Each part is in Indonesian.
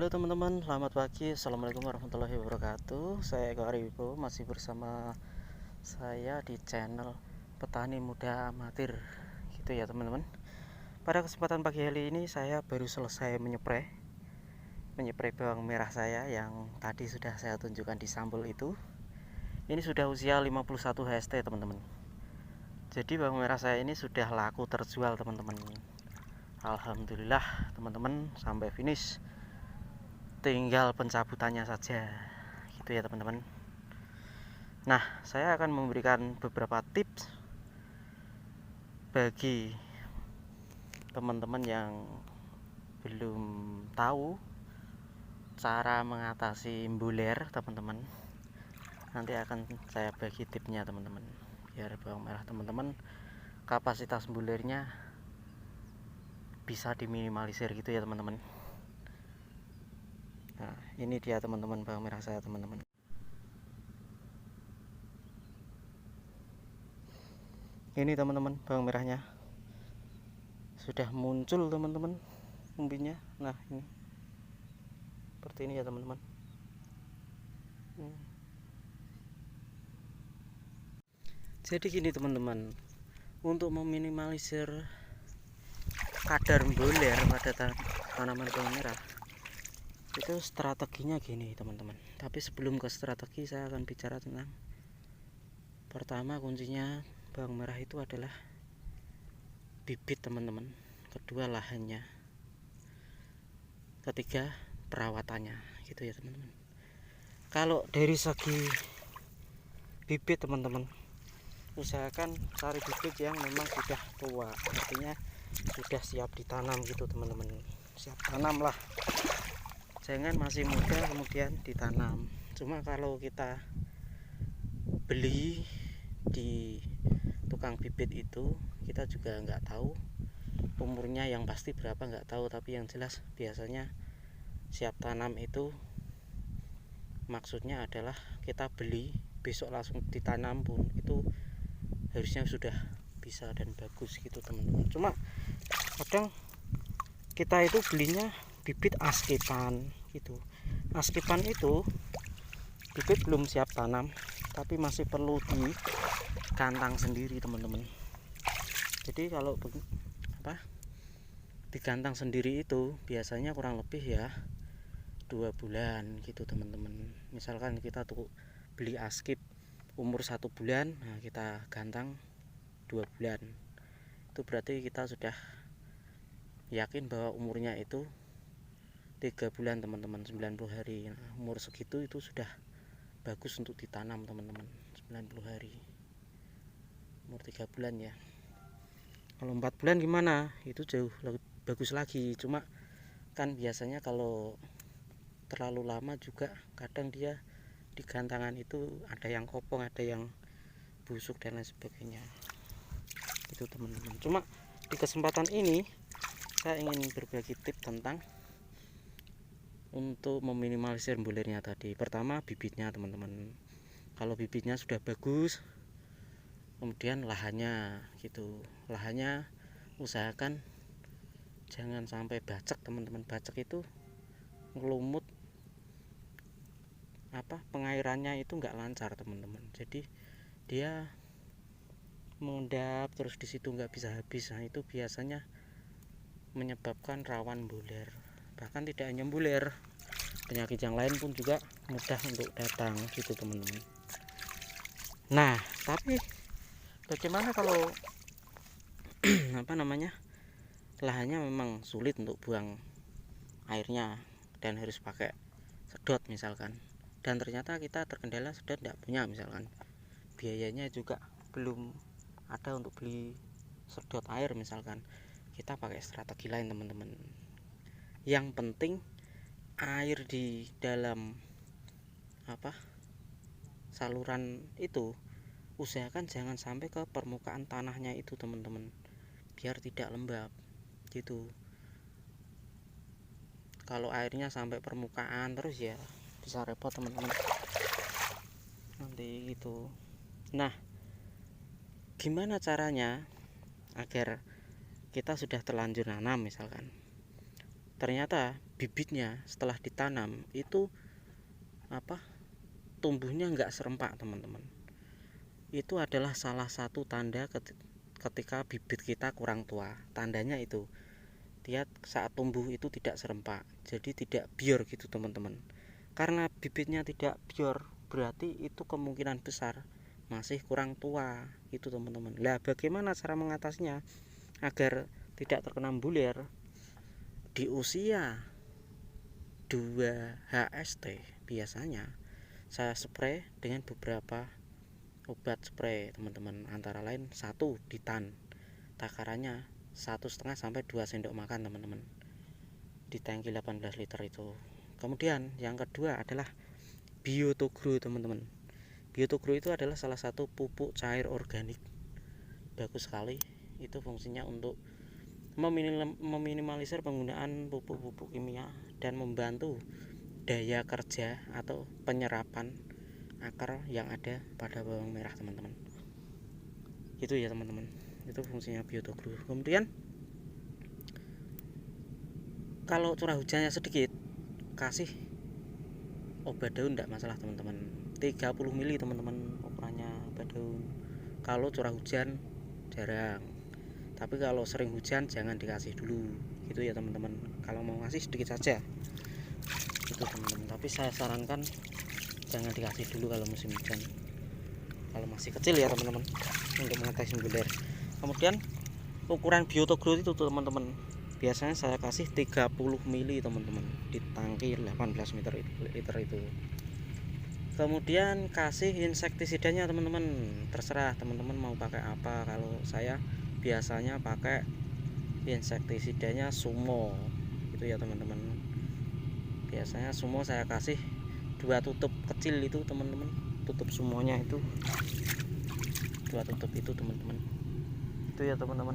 Halo teman-teman, selamat pagi. Assalamualaikum warahmatullahi wabarakatuh. Saya Eko Ariwibowo, masih bersama saya di channel Petani Muda Amatir. Gitu ya teman-teman. Pada kesempatan pagi hari ini saya baru selesai menyepray bawang merah saya yang tadi sudah saya tunjukkan di sampul itu. Ini sudah usia 51 HST teman-teman. Jadi bawang merah saya ini sudah laku terjual teman-teman. Alhamdulillah teman-teman, sampai finish. Tinggal pencabutannya saja, gitu ya teman-teman. Nah, saya akan memberikan beberapa tips bagi teman-teman yang belum tahu cara mengatasi mbuler teman-teman. Nanti akan saya bagi tipsnya teman-teman, biar bawang merah teman-teman kapasitas mbulernya bisa diminimalisir gitu ya teman-teman. Nah, ini dia teman-teman bawang merah saya teman-teman. Ini teman-teman bawang merahnya sudah muncul teman-teman umbinya. Nah, ini seperti ini ya teman-teman. Jadi gini teman-teman, untuk meminimalisir kadar mbuler pada tanaman bawang merah itu strateginya gini teman-teman. Tapi sebelum ke strategi, saya akan bicara tentang pertama, kuncinya bawang merah itu adalah bibit teman-teman, kedua lahannya, ketiga perawatannya, gitu ya teman-teman. Kalau dari segi bibit teman-teman, usahakan cari bibit yang memang sudah tua, artinya sudah siap ditanam gitu teman-teman. Siap tanam lah, jangan masih muda kemudian ditanam. Cuma kalau kita beli di tukang bibit itu, kita juga nggak tahu umurnya yang pasti berapa, nggak tahu. Tapi yang jelas biasanya siap tanam itu maksudnya adalah kita beli besok langsung ditanam pun itu harusnya sudah bisa dan bagus gitu teman-teman. Cuma kadang kita itu belinya bibit askipan gitu. Askipan itu bibit belum siap tanam tapi masih perlu digantang sendiri teman-teman. Jadi kalau digantang sendiri itu biasanya kurang lebih ya 2 bulan gitu teman-teman. Misalkan kita tuh beli askip umur 1 bulan, nah kita gantang 2 bulan, itu berarti kita sudah yakin bahwa umurnya itu 3 bulan teman-teman, 90 hari. Nah, umur segitu itu sudah bagus untuk ditanam teman-teman. 90 hari, umur 3 bulan ya. Kalau 4 bulan gimana, itu jauh lebih bagus lagi. Cuma kan biasanya kalau terlalu lama juga kadang dia di gantangan itu ada yang kopong, ada yang busuk dan lain sebagainya, itu teman-teman. Cuma di kesempatan ini saya ingin berbagi tips tentang untuk meminimalisir mbulernya tadi. Pertama, bibitnya teman-teman. Kalau bibitnya sudah bagus, kemudian lahannya gitu, lahannya usahakan jangan sampai bacek teman-teman. Bacek itu ngelumut, pengairannya itu nggak lancar teman-teman. Jadi dia mengendap terus di situ nggak bisa habis. Nah, itu biasanya menyebabkan rawan mbuler. Bahkan tidak hanya mbuler, penyakit yang lain pun juga mudah untuk datang gitu teman-teman. Nah, tapi bagaimana kalau lahannya memang sulit untuk buang airnya dan harus pakai sedot misalkan, dan ternyata kita terkendala sedot tidak punya misalkan, biayanya juga belum ada untuk beli sedot air misalkan, kita pakai strategi lain teman-teman. Yang penting air di dalam saluran itu usahakan jangan sampai ke permukaan tanahnya itu teman-teman, biar tidak lembab gitu. Kalau airnya sampai permukaan terus ya bisa repot teman-teman nanti gitu. Nah, gimana caranya agar kita sudah terlanjur nanam misalkan, ternyata bibitnya setelah ditanam itu tumbuhnya nggak serempak teman-teman. Itu adalah salah satu tanda ketika bibit kita kurang tua. Tandanya itu dia saat tumbuh itu tidak serempak, jadi tidak bior gitu teman-teman. Karena bibitnya tidak bior, berarti itu kemungkinan besar masih kurang tua itu teman-teman. Lah bagaimana cara mengatasinya agar tidak terkena bulir? Di usia 2 HST biasanya saya spray dengan beberapa obat spray teman-teman, antara lain 1 ditan, takarannya 1,5 sampai 2 sendok makan teman-teman, di tangki 18 liter itu. Kemudian yang kedua adalah Biotogro teman-teman. Biotogro itu adalah salah satu pupuk cair organik, bagus sekali. Itu fungsinya untuk meminimalisir penggunaan pupuk-pupuk kimia dan membantu daya kerja atau penyerapan akar yang ada pada bawang merah teman-teman. Itu ya teman-teman, itu fungsinya Biotogro. Kemudian kalau curah hujannya sedikit, kasih obat daun tidak masalah teman-teman, 30 mili teman-teman ukurannya obat daun. Kalau curah hujan jarang, tapi kalau sering hujan jangan dikasih dulu gitu ya teman-teman. Kalau mau ngasih sedikit saja itu teman-teman, tapi saya sarankan jangan dikasih dulu kalau musim hujan, kalau masih kecil ya teman-teman, untuk mengatasi bulir. Kemudian ukuran Biotogro itu teman-teman, biasanya saya kasih 30 mili teman-teman di tangki 18 liter itu. Kemudian kasih insektisidanya teman-teman, terserah teman-teman mau pakai apa. Kalau saya biasanya pakai insektisidanya Sumo gitu ya teman-teman. Biasanya Sumo saya kasih 2 tutup kecil itu teman-teman, tutup Sumonya itu 2 tutup itu teman-teman. Itu ya teman-teman,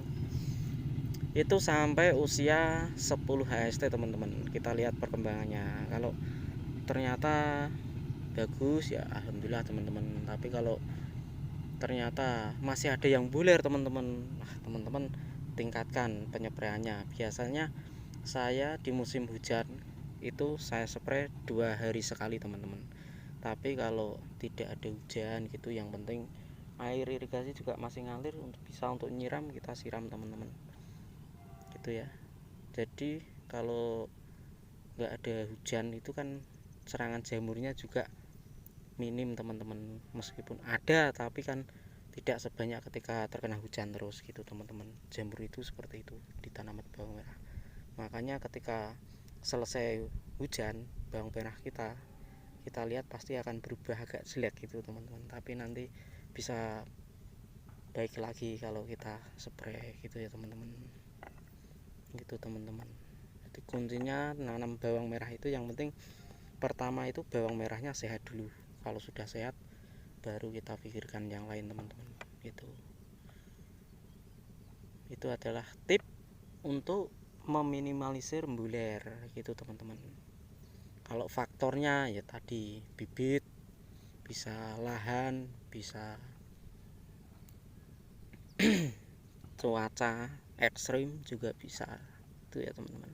itu sampai usia 10 HST teman-teman. Kita lihat perkembangannya, kalau ternyata bagus ya alhamdulillah teman-teman. Tapi kalau ternyata masih ada yang bulir teman-teman, teman-teman tingkatkan penyeprayannya. Biasanya saya di musim hujan itu saya spray 2 hari sekali teman-teman. Tapi kalau tidak ada hujan gitu, yang penting air irigasi juga masih ngalir, bisa untuk nyiram kita siram teman-teman gitu ya. Jadi kalau nggak ada hujan itu kan serangan jamurnya juga minim teman-teman, meskipun ada tapi kan tidak sebanyak ketika terkena hujan terus gitu teman-teman. Jamur itu seperti itu di tanaman bawang merah. Makanya ketika selesai hujan, bawang merah kita lihat pasti akan berubah agak jelek gitu teman-teman, tapi nanti bisa baik lagi kalau kita spray gitu ya teman-teman, gitu teman-teman. Jadi kuncinya nanam bawang merah itu yang penting pertama itu bawang merahnya sehat dulu. Kalau sudah sehat baru kita pikirkan yang lain teman-teman gitu. Itu adalah tip untuk meminimalisir bulir gitu teman-teman. Kalau faktornya ya tadi bibit, bisa lahan, bisa cuaca ekstrim juga bisa, itu ya teman-teman.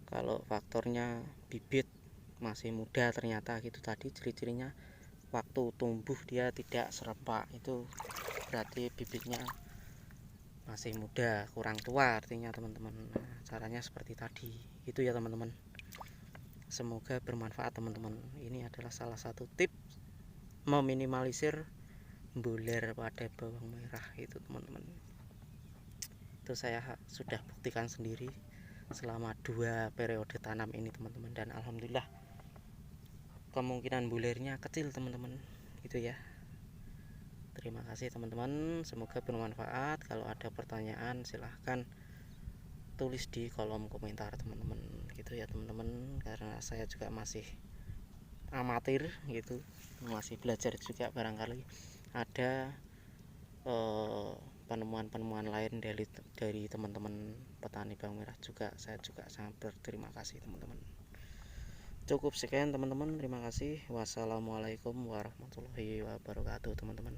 Kalau faktornya bibit masih muda ternyata gitu tadi, ciri-cirinya waktu tumbuh dia tidak serempak, itu berarti bibitnya masih muda, kurang tua artinya teman-teman. Nah, caranya seperti tadi itu ya teman-teman. Semoga bermanfaat teman-teman. Ini adalah salah satu tips meminimalisir bulir pada bawang merah itu teman-teman. Itu saya sudah buktikan sendiri selama 2 periode tanam ini teman-teman, dan alhamdulillah kemungkinan bulirnya kecil teman-teman gitu ya. Terima kasih teman-teman, semoga bermanfaat. Kalau ada pertanyaan silahkan tulis di kolom komentar teman-teman gitu ya teman-teman, karena saya juga masih amatir gitu, masih belajar juga, barangkali ada penemuan-penemuan lain dari teman-teman petani bawang merah juga. Saya juga sangat berterima kasih teman-teman. Cukup sekian teman-teman, terima kasih. Wassalamualaikum warahmatullahi wabarakatuh teman-teman.